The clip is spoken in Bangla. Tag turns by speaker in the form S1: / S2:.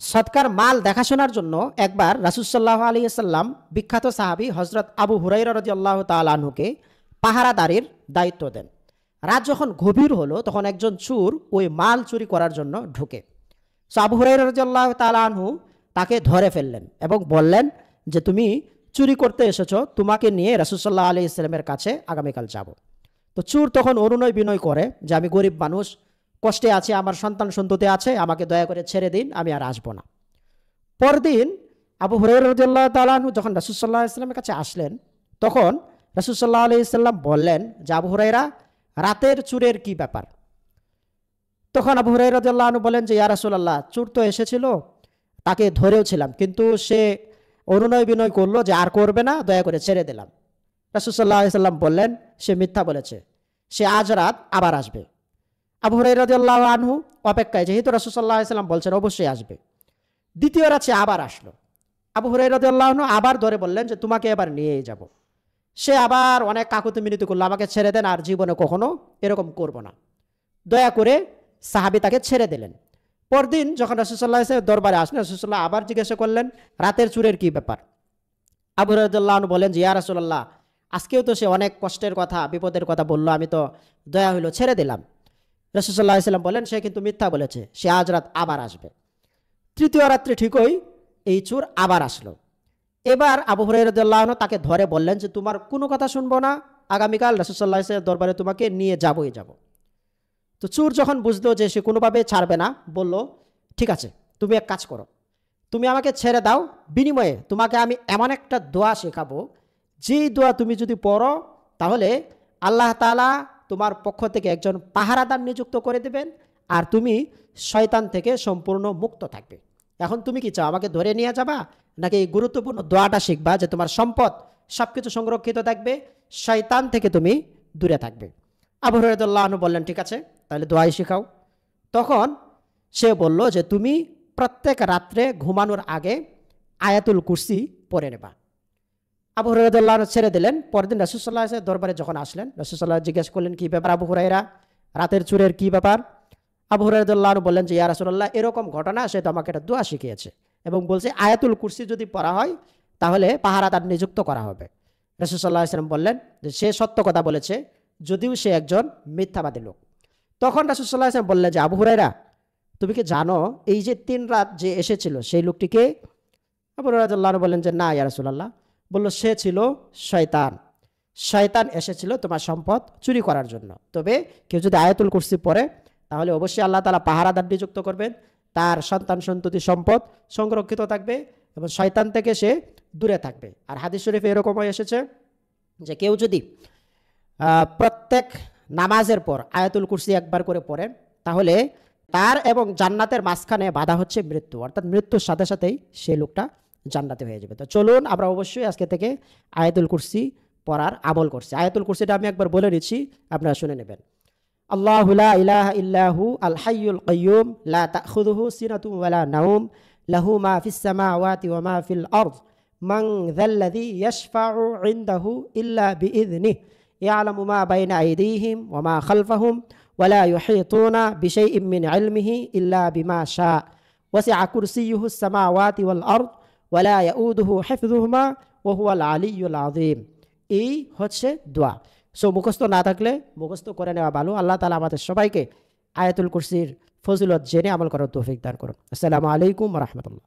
S1: সৎকার মাল দেখাশোনার জন্য একবার রাসূল সাল্লাল্লাহু আলাইহি সাল্লাম বিখ্যাত সাহাবী হযরত আবু হুরায়রা রাদিয়াল্লাহু তাআলা আনহুকে পাহারাদারির দায়িত্ব দেন। রাত যখন গভীর হলো তখন একজন চোর ওই মাল চুরি করার জন্য ঢুকে। সো আবু হুরায়রা রাদিয়াল্লাহু তাআলা আনহু তাকে ধরে ফেললেন এবং বললেন যে তুমি চুরি করতে এসেছো, তোমাকে নিয়ে রাসূল সাল্লাল্লাহু আলাইহি সাল্লামের কাছে আগামীকাল যাব। তো চোর তখন অনুনয় বিনয় করে যে আমি গরিব মানুষ, কষ্টে আছে, আমার সন্তান সন্ততি আছে, আমাকে দয়া করে ছেড়ে দিন, আমি আর আসবো না। পরদিন আবু হুরায়রা রাদিয়াল্লাহু তাআলা আনহু যখন রাসূল সাল্লাল্লাহু আলাইহি সাল্লামের কাছে আসলেন, তখন রাসূল সাল্লাল্লাহু আলাইহি সাল্লাম বললেন যে আবু হুরায়রা, রাতের চোরের কি ব্যাপার? তখন আবু হুরায়রা রাদিয়াল্লাহু আনহু বলেন যে ইয়া রাসূলুল্লাহ, চোর তো এসেছিল, তাকে ধরেও ছিলাম, কিন্তু সে অনুনয় বিনয় করলো যে আর করবে না, দয়া করে ছেড়ে দিলাম। রাসূল সাল্লাল্লাহু আলাইহি সাল্লাম বললেন সে মিথ্যা বলেছে, সে আজ রাত আবার আসবে। আবু হুরায়রা রাদিয়াল্লাহু আনহু অপেক্ষায়, যেহেতু রাসূল সাল্লাল্লাহু আলাইহি সাল্লাম বলছেন অবশ্যই আসবে। দ্বিতীয় রাতে আবার আসলো। আবু হুরায়রা রাদিয়াল্লাহু আনহু আবার ধরে বললেন যে তোমাকে এবার নিয়েই যাব। সে আবার অনেক কাকুতি মিনতি করলো, আমাকে ছেড়ে দেন, আর জীবনে কখনো এরকম করব না। দয়া করে সাহাবী তাকে ছেড়ে দিলেন। পরদিন যখন রাসূল সাল্লাল্লাহু আলাইহি ওয়াসাল্লাম দরবারে আসলেন, রাসূল সাল্লাল্লাহু আবার জিজ্ঞাসা করলেন রাতের চোরের কি ব্যাপার? আবু হুরায়রা রাদিয়াল্লাহু আনহু বলেন যে ইয়া রাসূলুল্লাহ, আজকেও তো সে অনেক কষ্টের কথা, বিপদের কথা বলল, আমি তো দয়া হইলো ছেড়ে দিলাম। রাসূল সাল্লাল্লাহু আলাইহি ওয়াসাল্লাম বলেন সে কিন্তু মিথ্যা বলেছে, সে আজ রাত আবার আসবে। তৃতীয় রাত্রে ঠিকই এই চোর আবার আসলো। এবার আবু হুরায়রা রাদিয়াল্লাহু আনহু তাকে ধরে বললেন যে তোমার কোনো কথা শুনবো না, আগামীকাল রাসূল সাল্লাল্লাহু আলাইহি ওয়াসাল্লামের দরবারে তোমাকে নিয়ে যাবই যাব। তো চোর যখন বুঝলো যে সে কোনোভাবে ছাড়বে না, বলল ঠিক আছে, তুমি এক কাজ করো, তুমি আমাকে ছেড়ে দাও, বিনিময়ে তোমাকে আমি এমন একটা দোয়া শেখাবো, যেই দোয়া তুমি যদি পড়ো তাহলে আল্লাহ তাআলা তোমার পক্ষ থেকে একজন পাহারাদার নিযুক্ত করে দেবেন, আর তুমি শয়তান থেকে সম্পূর্ণ মুক্ত থাকবে। এখন তুমি কি চাও, আমাকে ধরে নিয়ে যাবা, নাকি এই গুরুত্বপূর্ণ দোয়াটা শিখবা যে তোমার সম্পদ সব কিছু সংরক্ষিত থাকবে, শয়তান থেকে তুমি দূরে থাকবে? আবু হুরায়রা রাদিয়াল্লাহু আনহু বললেন ঠিক আছে, তাহলে দোয়াই শেখাও। তখন সে বলল যে তুমি প্রত্যেক রাত্রে ঘুমানোর আগে আয়াতুল কুরসি পড়ে নেবা। আবু হুরায়রা রাদিয়াল্লাহু আনহু ছেড়ে দিলেন। পরদিন রাসূল সাল্লাল্লাহু আলাইহি ওয়াসাল্লাম দরবারে যখন আসলেন, রাসূল সাল্লাল্লাহু আলাইহি জিজ্ঞেস করলেন কি ব্যাপার আবু হুরায়রা, রাতের চোরের কি ব্যাপার? আবু হুরায়রা রাদিয়াল্লাহু আনহু বললেন যে ইয়া রাসূলুল্লাহ, এরকম ঘটনা, সে তো আমাকে একটা দোয়া শিখিয়েছে এবং বলছে আয়াতুল কুরসি যদি পড়া হয় তাহলে পাহারাদার নিযুক্ত করা হবে। রাসূল সাল্লাল্লাহু আলাইহি ওয়াসাল্লাম বললেন যে সে সত্য কথা বলেছে, যদিও সে একজন মিথ্যাবাদী লোক। তখন রাসূল সাল্লাল্লাহু আলাইহি ওয়াসাল্লাম বললেন যে আবু হুরায়রা, তুমি কি জানো এই যে 3 রাত যে এসেছিল সেই লোকটিকে? আবু হুরায়রা রাদিয়াল্লাহু আনহু বললেন যে না ইয়া রাসূলুল্লাহ। বলল সে ছিল শয়তান, শয়তান এসেছিল তোমার সম্পদ চুরি করার জন্য। তবে কেউ যদি আয়াতুল কুরসি পড়ে তাহলে অবশ্যই আল্লাহ তাআলা পাহারাদার নিযুক্ত করবেন, তার সন্তান সন্ততি সম্পদ সংরক্ষিত থাকবে এবং শয়তান থেকে সে দূরে থাকবে। আর হাদিস শরীফে এরকমও এসেছে যে কেউ যদি প্রত্যেক নামাজের পর আয়াতুল কুরসি একবার করে পড়েন তাহলে তার এবং জান্নাতের মাঝখানে বাধা হচ্ছে মৃত্যু, অর্থাৎ মৃত্যুর সাথে সাথেই সে লোকটা জান্নাতে হয়ে যাবে। তো চলুন আমরা অবশ্যই আজকে থেকে আয়াতুল কুরসি পড়ার আমল করছি। আয়াতুল কুরসিটা আমি একবার বলে দিচ্ছি, আপনারা শুনে নেবেন। আল্লাহু লা ইলাহা ইল্লাহু আল হাইয়ুল কাইয়্যুম লা তাখুযুহু সিনাতুন ওয়ালা নাওম লাহু মা ফিস সামাওয়াতি ওয়া মা ফিল আরদ মান যাল্লাযী ইয়াশফাউ ইনদাহু ইল্লা বিইযনিহি ইয়ালামু মা বাইনা আইদিহিম ওয়া মা খালফাহুম ওয়া লা ইউহীতুনা বিশাইইন মিন ইলমিহি ইল্লা বিমা শাআ ওয়াসি'a কুরসিয়্যুহুস সামাওয়াতি ওয়াল আরদ ওয়া লা ইয়াউদুহু হিফযুহুমা ওয়া হুয়াল আলিয়্যুল আযীম। এই হচ্ছে দোয়া। সো মুখস্থ না থাকলে মুখস্থ করে নেওয়া ভালো। আল্লাহ তাআলা আমাদের সবাইকে আয়াতুল কুরসির ফজিলত জেনে আমল করার তৌফিক দান করুন। আসসালামু আলাইকুম ওয়া রাহমাতুল্লাহ।